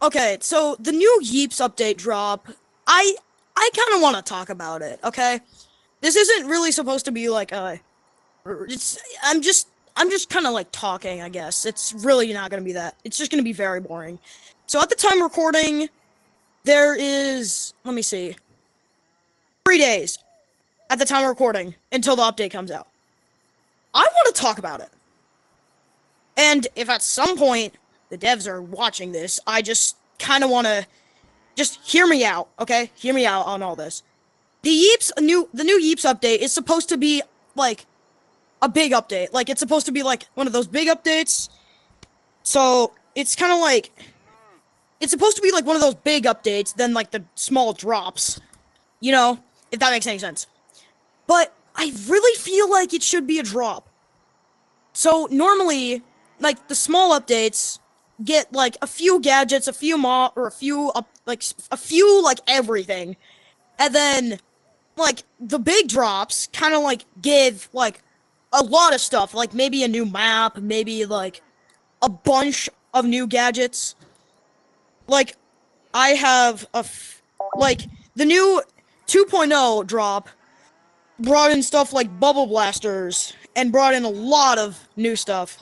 Okay, so the new yeeps update drop, I I kind of want to talk about it, okay? This isn't really supposed to be like a it's I'm just kind of like talking, I guess. It's really not going to be that. It's just going to be very boring. So at the time recording, there is, let me see, 3 days at the time of recording until the update comes out. I want to talk about it. And if at some point the devs are watching this, I just kind of want to just hear me out, okay? Hear me out on all this. The new Yeeps update is supposed to be like a big update. Like it's supposed to be like one of those big updates. So it's kind of like it's supposed to be like one of those big updates, then like the small drops. You know, if that makes any sense. But I really feel like it should be a drop. So normally, like the small updates get like a few gadgets, a few or a few a few like everything, and then like the big drops kind of like give like a lot of stuff, like maybe a new map, maybe like a bunch of new gadgets. Like I have like the new 2.0 drop brought in stuff like bubble blasters and brought in a lot of new stuff.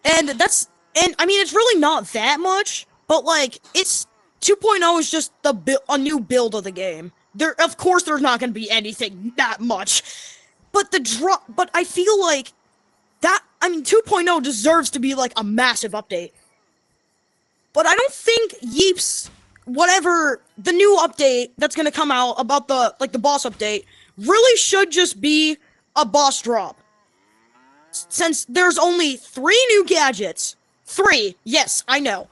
And I mean it's really not that much, but like it's 2.0 is just a new build of the game. There of course there's not going to be anything that much. But I feel like that I mean 2.0 deserves to be like a massive update. But I don't think Yeeps whatever the new update that's going to come out about the boss update really should just be a boss drop. Since there's only 3 new gadgets. 3, yes, I know.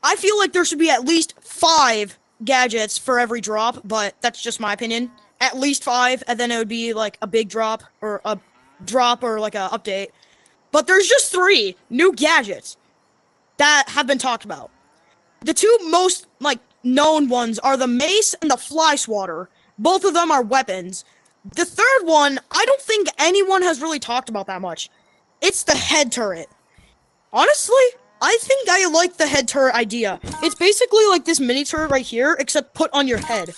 I feel like there should be at least 5 gadgets for every drop, but that's just my opinion. At least 5, and then it would be like a big drop, or a drop, or like a update. But there's just 3 new gadgets that have been talked about. The 2 most, like, known ones are the mace and the fly swatter. Both of them are weapons. The third one, I don't think anyone has really talked about that much. It's the head turret. Honestly, I think I like the head turret idea. It's basically like this mini turret right here, except put on your head.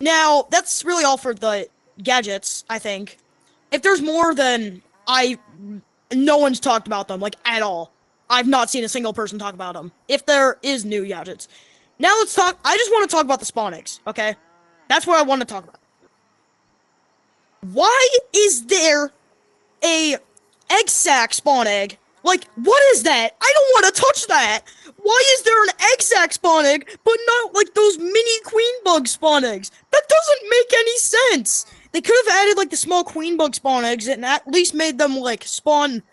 Now, that's really all for the gadgets, I think. If there's more, then no one's talked about them, like, at all. I've not seen a single person talk about them. If there is new gadgets. Now let's talk, I just want to talk about the spawn eggs, okay? That's what I want to talk about. Why is there a egg sack spawn egg? Like, what is that? I don't want to touch that! Why is there an egg sack spawn egg, but not like those mini queen bug spawn eggs? That doesn't make any sense! They could have added like the small queen bug spawn eggs and at least made them like spawn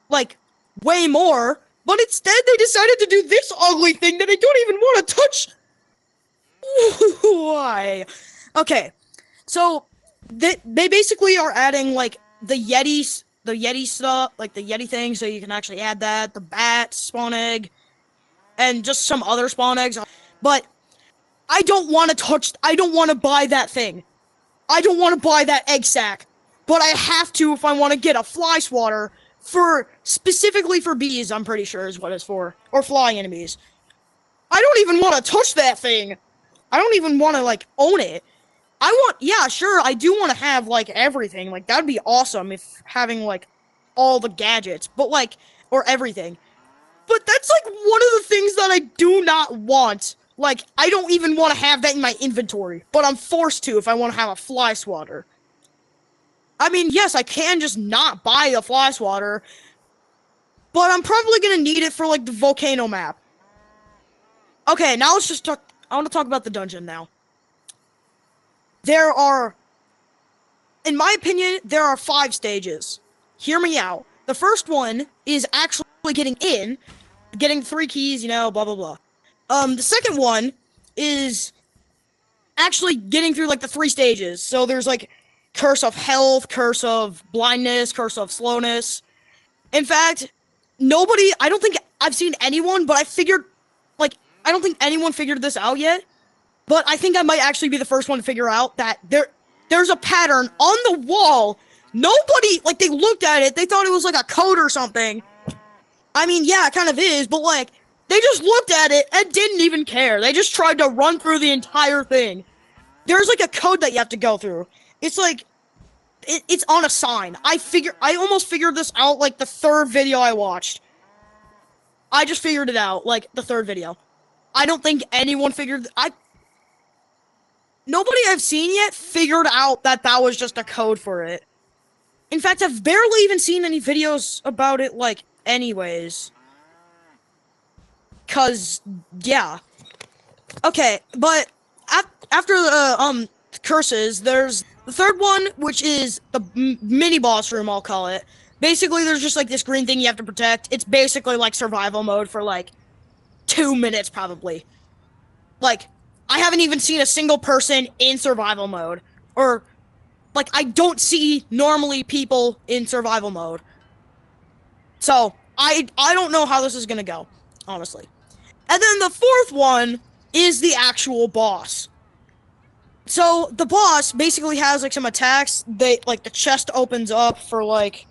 like way more, but instead they decided to do this ugly thing that I don't even want to touch. Why? Okay, so they basically are adding like the Yeti stuff, like the Yeti thing, so you can actually add that, the bat spawn egg, and just some other spawn eggs. But I don't want to buy that thing. I don't want to buy that egg sack, but I have to if I want to get a fly swatter specifically for bees, I'm pretty sure is what it's for, or flying enemies. I don't even want to touch that thing. I don't even want to like own it. Yeah, sure, I do want to have like everything. Like that'd be awesome if having like all the gadgets, but like or everything. But that's like one of the things that I do not want. Like, I don't even want to have that in my inventory, but I'm forced to if I want to have a fly swatter. I mean, yes, I can just not buy the fly swatter, but I'm probably going to need it for, like, the volcano map. Okay, now let's just talk, I want to talk about the dungeon now. In my opinion, there are 5 stages. Hear me out. The first one is actually getting 3 keys, you know, blah, blah, blah. The second one is actually getting through, like, the 3 stages. So there's, like, Curse of Health, Curse of Blindness, Curse of Slowness. In fact, I don't think I've seen anyone, but I don't think anyone figured this out yet. But I think I might actually be the first one to figure out that there's a pattern on the wall. Nobody, like, they looked at it, they thought it was, like, a code or something. I mean, yeah, it kind of is, but like, they just looked at it and didn't even care. They just tried to run through the entire thing. There's like a code that you have to go through. It's like, it's on a sign. I almost figured this out like the third video I watched. I just figured it out, like, the third video. I don't think anyone nobody I've seen yet figured out that that was just a code for it. In fact, I've barely even seen any videos about it, like, anyways. 'Cause, yeah. Okay, but after the, curses, there's the third one, which is the mini-boss room, I'll call it. Basically, there's just, like, this green thing you have to protect. It's basically, like, survival mode for, like, 2 minutes, probably. Like, I haven't even seen a single person in survival mode. Or, like, I don't see normally people in survival mode. So, I don't know how this is gonna go, honestly. And then the fourth one is the actual boss. So, the boss basically has, like, some attacks. Like, the chest opens up for, like,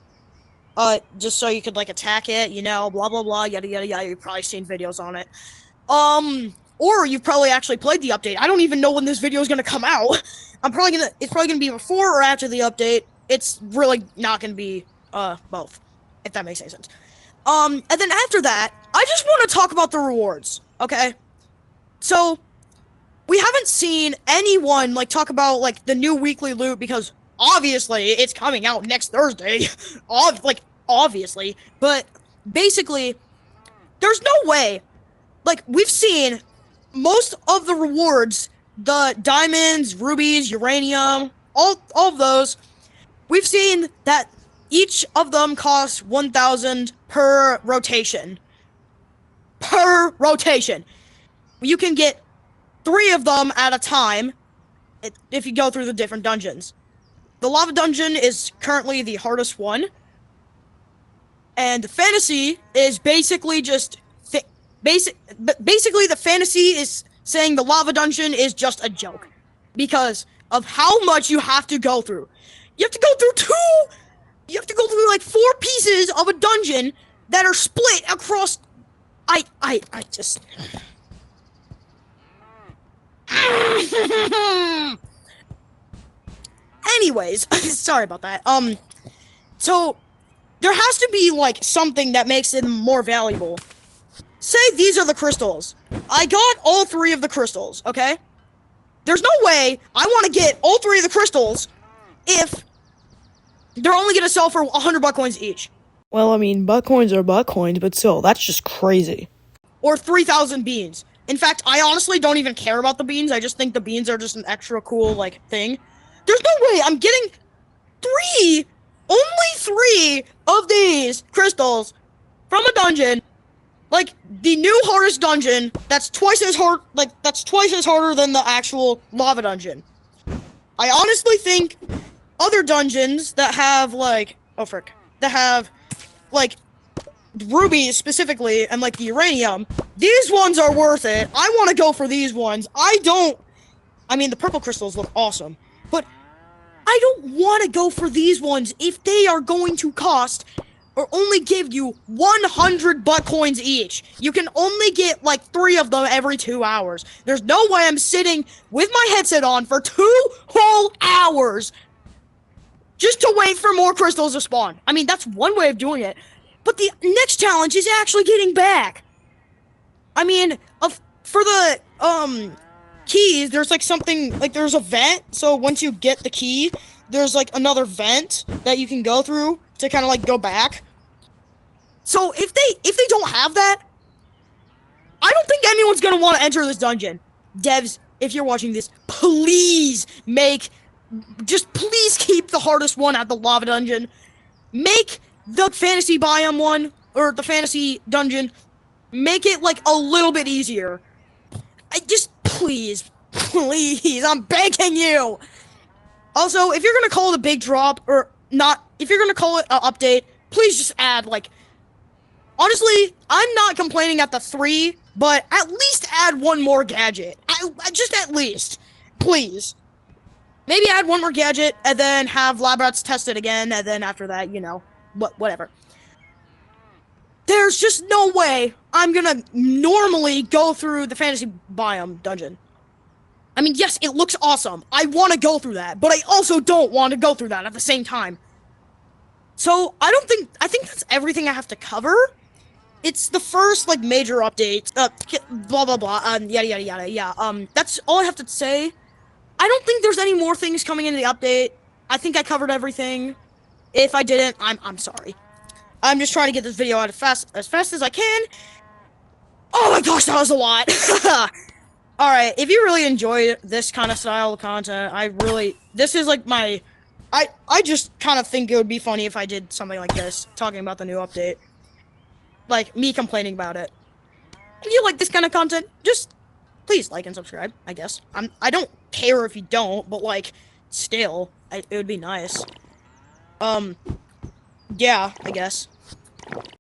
just so you could, like, attack it, you know, blah, blah, blah, yada, yada, yada. You've probably seen videos on it. Or you've probably actually played the update. I don't even know when this video is gonna come out. It's probably gonna be before or after the update. It's really not gonna be, both. If that makes any sense. And then after that, I just want to talk about the rewards, okay? So, we haven't seen anyone, like, talk about, like, the new weekly loot, because obviously it's coming out next Thursday. Obviously. But, basically, there's no way. Like, we've seen most of the rewards, the diamonds, rubies, uranium, all of those, we've seen that each of them costs 1,000 per rotation. Per rotation. You can get 3 of them at a time if you go through the different dungeons. The lava dungeon is currently the hardest one. And the fantasy is basically just... Basically, the fantasy is saying the lava dungeon is just a joke. Because of how much you have to go through. You have to go through You have to go through, like, 4 pieces of a dungeon that are split across... I just... Anyways, sorry about that. So, there has to be, like, something that makes it more valuable. Say these are the crystals. I got all 3 of the crystals, okay? There's no way I want to get all 3 of the crystals if they're only going to sell for 100 butt coins each. Well, I mean, butt coins are butt coins, but still, that's just crazy. Or 3,000 beans. In fact, I honestly don't even care about the beans. I just think the beans are just an extra cool, like, thing. There's no way I'm getting only 3 of these crystals from a dungeon. Like, the new hardest dungeon, that's twice as harder than the actual lava dungeon. I honestly think other dungeons that have, like, that have, like, rubies specifically, and, like, the uranium, these ones are worth it. I want to go for these ones. I mean, the purple crystals look awesome, but I don't want to go for these ones if they are going to cost or only give you 100 butt coins each. You can only get, like, 3 of them every 2 hours. There's no way I'm sitting with my headset on for 2 whole hours just to wait for more crystals to spawn. I mean, that's one way of doing it. But the next challenge is actually getting back. I mean, for the, keys, there's, like, something, like, there's a vent. So once you get the key, there's, like, another vent that you can go through to kind of, like, go back. So if they don't have that, I don't think anyone's gonna want to enter this dungeon. Devs, if you're watching this, please please keep the hardest one at the lava dungeon. Make the fantasy biome one, or the fantasy dungeon, make it, like, a little bit easier. Please, I'm begging you. Also, if you're gonna call it a big drop, or not, if you're gonna call it an update, please just add, like, honestly, I'm not complaining at the 3, but at least add 1 more gadget. Just at least. Please. Maybe add 1 more gadget, and then have lab rats test it again, and then after that, you know, whatever. there's just no way I'm gonna normally go through the fantasy biome dungeon. I mean, yes, it looks awesome. I want to go through that, but I also don't want to go through that at the same time. So, I think that's everything I have to cover. It's the first, like, major update, blah, blah, blah, yada, yada, yada, yeah, that's all I have to say. I don't think there's any more things coming into the update. I think I covered everything. If I didn't, I'm sorry. I'm just trying to get this video out as fast as I can. Oh my gosh, that was a lot! Alright, if you really enjoy this kind of style of content, this is like my, I just kind of think it would be funny if I did something like this, talking about the new update. Like, me complaining about it. If you like this kind of content, just please like and subscribe, I guess. I don't care if you don't, but like, still, it would be nice. Yeah, I guess.